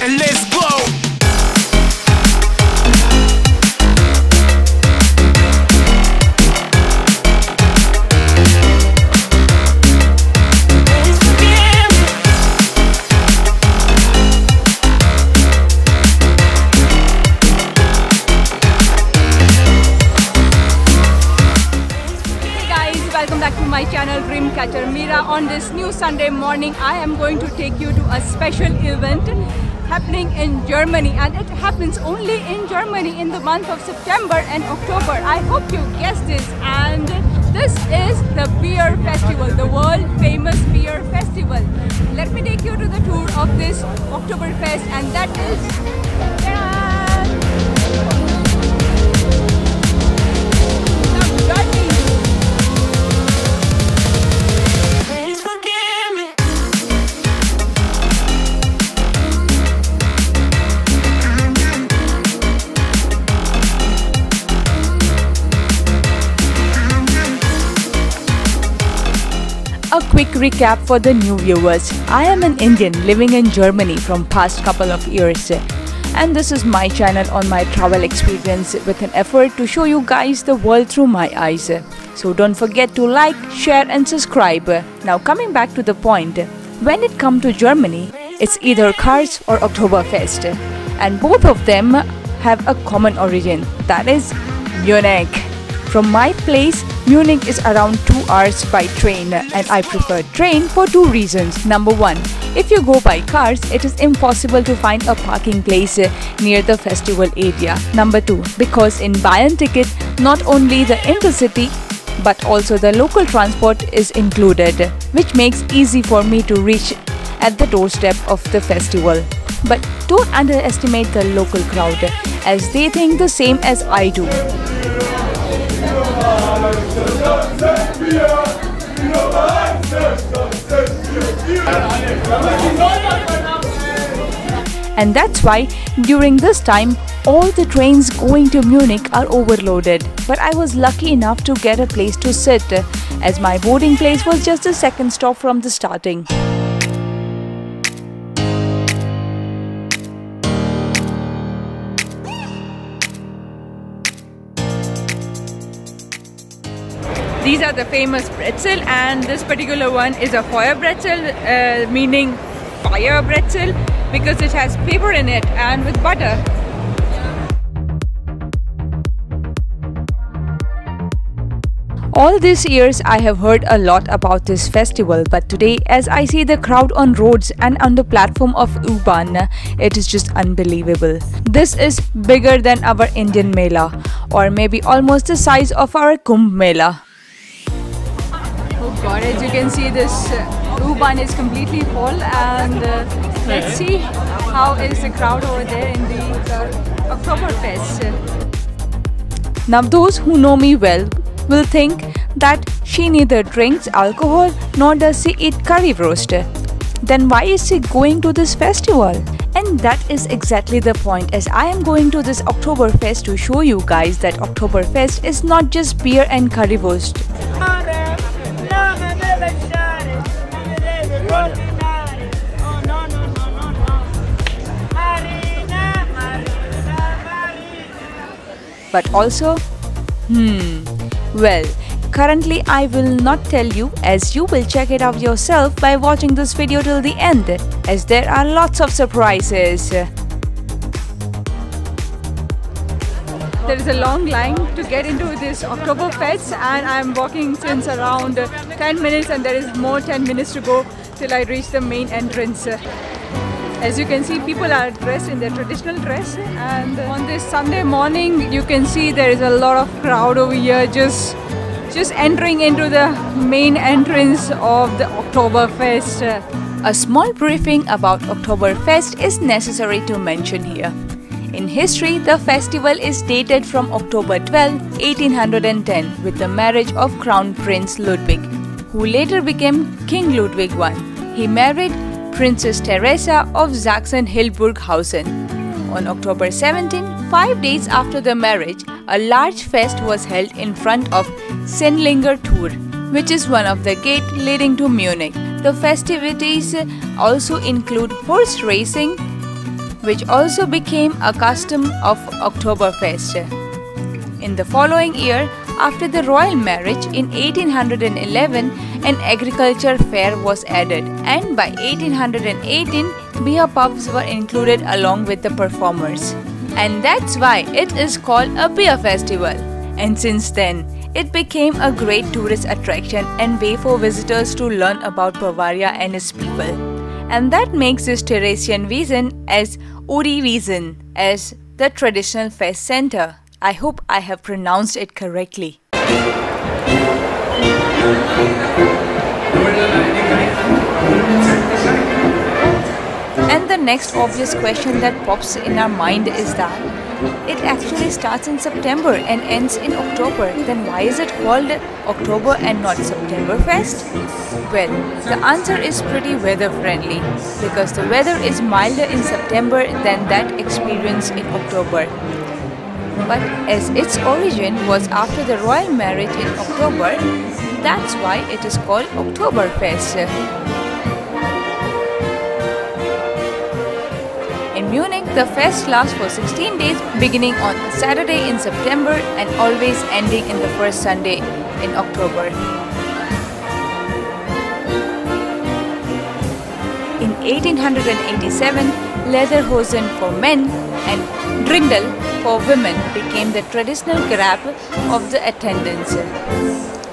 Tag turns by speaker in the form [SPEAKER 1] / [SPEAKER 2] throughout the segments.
[SPEAKER 1] and let's go.
[SPEAKER 2] Welcome back to my channel dream.catcher.meera. On this new Sunday morning, I am going to take you to a special event happening in Germany, and it happens only in Germany in the month of September and October. I hope you guessed this, and this is the beer festival, the world famous beer festival. Let me take you to the tour of this Oktoberfest, and that is a quick recap for the new viewers. I am an Indian living in Germany from past couple of years, and this is my channel on my travel experience with an effort to show you guys the world through my eyes. So don't forget to like, share and subscribe. Now coming back to the point, when it comes to Germany, it's either cars or Oktoberfest, and both of them have a common origin, that is Munich. From my place, Munich is around 2 hours by train, and I prefer train for two reasons. Number one, if you go by cars, it is impossible to find a parking place near the festival area. Number two, because in Bayern ticket, not only the intercity but also the local transport is included, which makes easy for me to reach at the doorstep of the festival. But don't underestimate the local crowd, as they think the same as I do. And that's why during this time all the trains going to Munich are overloaded. But I was lucky enough to get a place to sit, as my boarding place was just the second stop from the starting. These are the famous pretzel, and this particular one is a Feuer pretzel, meaning fire pretzel, because it has paper in it and with butter. All these years I have heard a lot about this festival, but today as I see the crowd on roads and on the platform of U-Bahn, it is just unbelievable. This is bigger than our Indian Mela, or maybe almost the size of our Kumbh Mela. Oh God, as you can see, this U-Bahn is completely full, and let's see how is the crowd over there in the Oktoberfest. Now those who know me well will think that she neither drinks alcohol nor does she eat currywurst. Then why is she going to this festival? And that is exactly the point, as I am going to this Oktoberfest to show you guys that Oktoberfest is not just beer and currywurst. But also, well, currently I will not tell you, as you will check it out yourself by watching this video till the end, as there are lots of surprises. There is a long line to get into this Oktoberfest, and I am walking since around 10 minutes, and there is more 10 minutes to go till I reach the main entrance. As you can see, people are dressed in their traditional dress, and on this Sunday morning you can see there is a lot of crowd over here just entering into the main entrance of the Oktoberfest. A small briefing about Oktoberfest is necessary to mention here. In history, the festival is dated from October 12, 1810 with the marriage of Crown Prince Ludwig, who later became King Ludwig I. He married Princess Teresa of Sachsen-Hildburghausen. On October 17, 5 days after the marriage, a large fest was held in front of Sindlinger Tor, which is one of the gates leading to Munich. The festivities also include horse racing, which also became a custom of Oktoberfest. In the following year, after the royal marriage in 1811, an agriculture fair was added, and by 1818, beer pubs were included along with the performers. And that's why it is called a beer festival. And since then, it became a great tourist attraction and way for visitors to learn about Bavaria and its people. And that makes this Theresian Wiesen as Uri Wiesen as the traditional fest center. I hope I have pronounced it correctly. And the next obvious question that pops in our mind is that it actually starts in September and ends in October. Then why is it called October and not Septemberfest? Well, the answer is pretty weather friendly because the weather is milder in September than that experienced in October. But as its origin was after the royal marriage in October, that's why it is called Oktoberfest. In Munich, the fest lasts for 16 days, beginning on Saturday in September and always ending in the first Sunday in October. In 1887, lederhosen for men and drindel for women became the traditional grab of the attendants.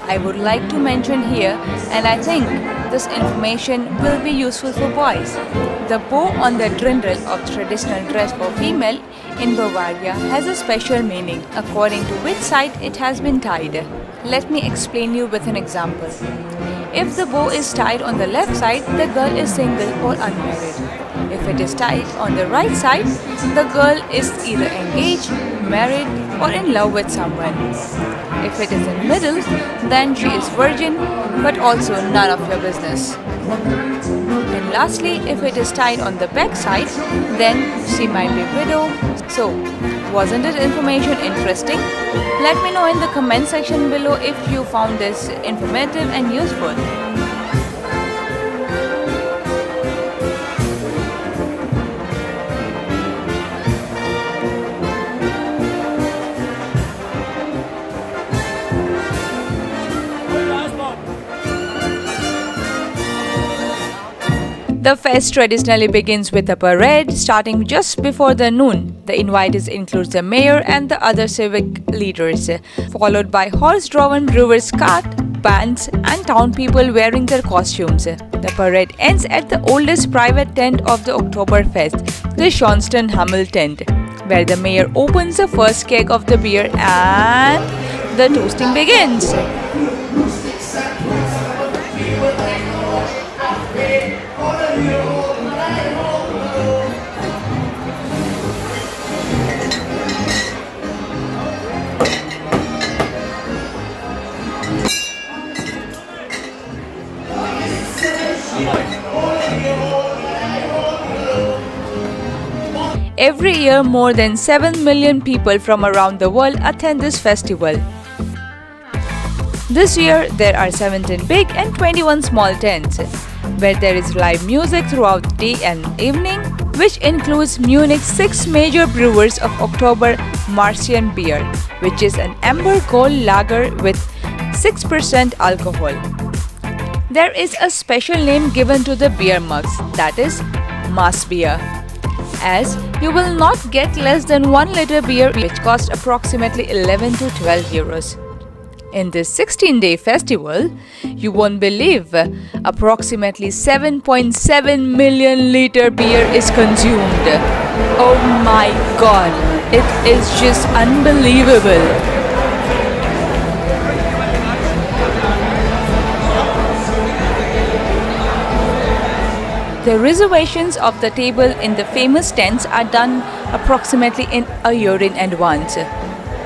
[SPEAKER 2] I would like to mention here, and I think this information will be useful for boys. The bow on the drindel of traditional dress for female in Bavaria has a special meaning according to which side it has been tied. Let me explain you with an example. If the bow is tied on the left side, the girl is single or unmarried. If it is tied on the right side, the girl is either engaged, married, or in love with someone. If it is in middle, then she is virgin, but also none of your business. And lastly, if it is tied on the back side, then she might be widow. So, wasn't this information interesting? Let me know in the comment section below if you found this informative and useful. The fest traditionally begins with a parade starting just before the noon. The invitees includes the mayor and the other civic leaders, followed by horse-drawn brewers' cart, bands and town people wearing their costumes. The parade ends at the oldest private tent of the Oktoberfest, the Schönsten Hummel tent, where the mayor opens the first keg of the beer and the toasting begins. Every year, more than 7 million people from around the world attend this festival. This year, there are 17 big and 21 small tents, where there is live music throughout the day and evening, which includes Munich's 6 major brewers of October Marcian beer, which is an amber gold lager with 6% alcohol. There is a special name given to the beer mugs, that is mass beer, as you will not get less than 1 liter beer, which costs approximately 11 to 12 euros. In this 16-day festival, you won't believe, approximately 7.7 million liter beer is consumed. Oh my god, it is just unbelievable. The reservations of the table in the famous tents are done approximately in a year in advance.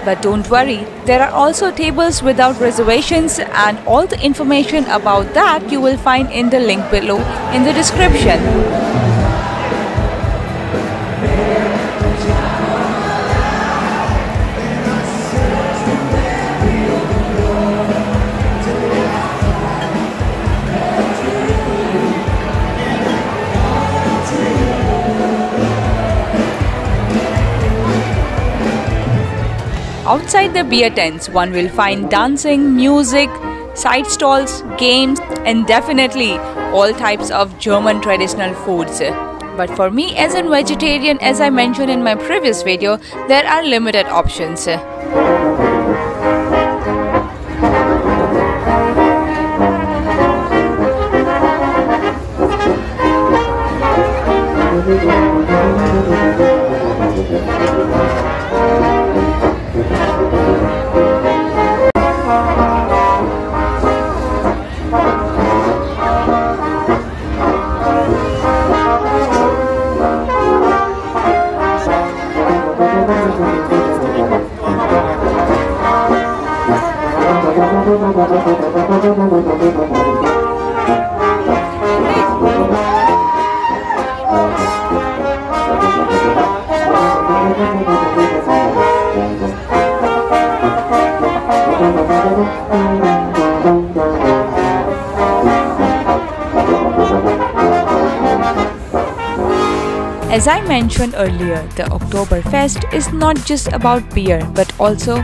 [SPEAKER 2] But don't worry, there are also tables without reservations, and all the information about that you will find in the link below in the description. outside the beer tents, one will find dancing, music, side stalls, games, and definitely all types of German traditional foods. But for me as a vegetarian, as I mentioned in my previous video, there are limited options. As I mentioned earlier, the Oktoberfest is not just about beer but also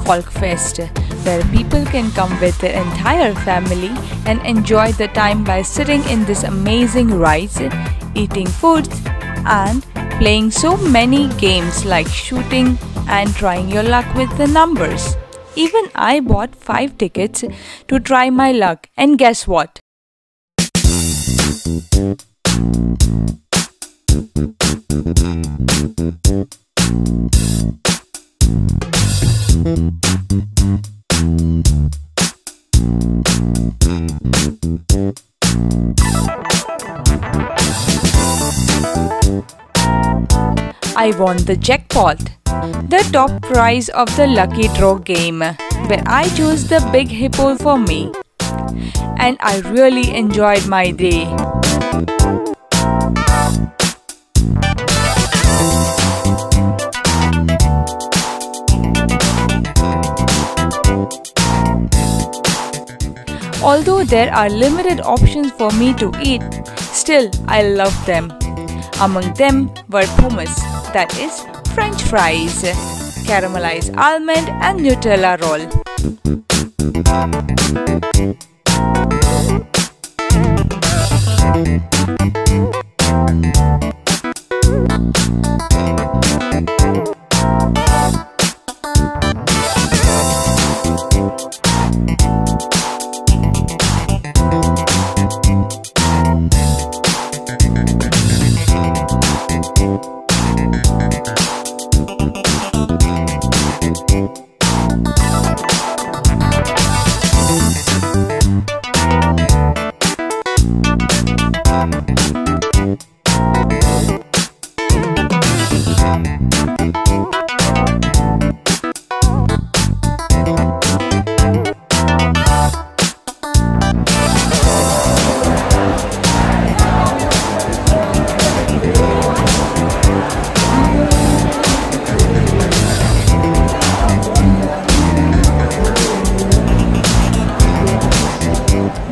[SPEAKER 2] Volksfest, where people can come with their entire family and enjoy the time by sitting in these amazing rides, eating foods and playing so many games like shooting and trying your luck with the numbers. Even I bought 5 tickets to try my luck, and guess what? I won the jackpot, the top prize of the lucky draw game, where I chose the big hippo for me, and I really enjoyed my day. Although there are limited options for me to eat, still I love them. Among them were hummus, that is French fries, caramelized almond and Nutella roll.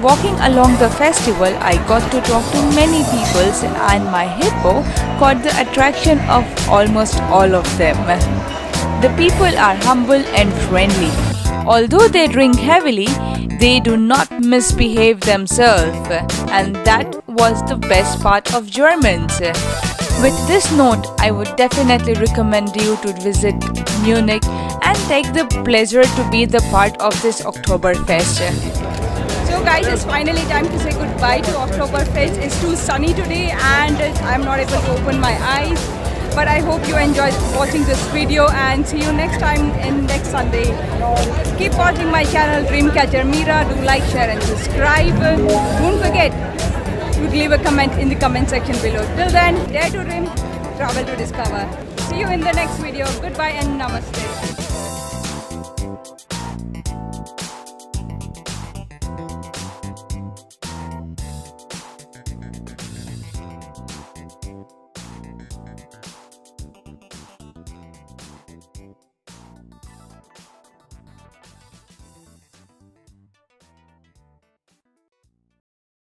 [SPEAKER 2] Walking along the festival, I got to talk to many people and my hippo caught the attraction of almost all of them. The people are humble and friendly. Although they drink heavily, they do not misbehave themselves, and that was the best part of Germans. With this note, I would definitely recommend you to visit Munich and take the pleasure to be the part of this Oktoberfest. So guys, it's finally time to say goodbye to Oktoberfest. It's too sunny today and I'm not able to open my eyes. But I hope you enjoyed watching this video and see you next time in next Sunday. Keep watching my channel dream.catcher.meera. Do like, share and subscribe. Don't forget to leave a comment in the comment section below. Till then, dare to dream, travel to discover. See you in the next video. Goodbye and namaste.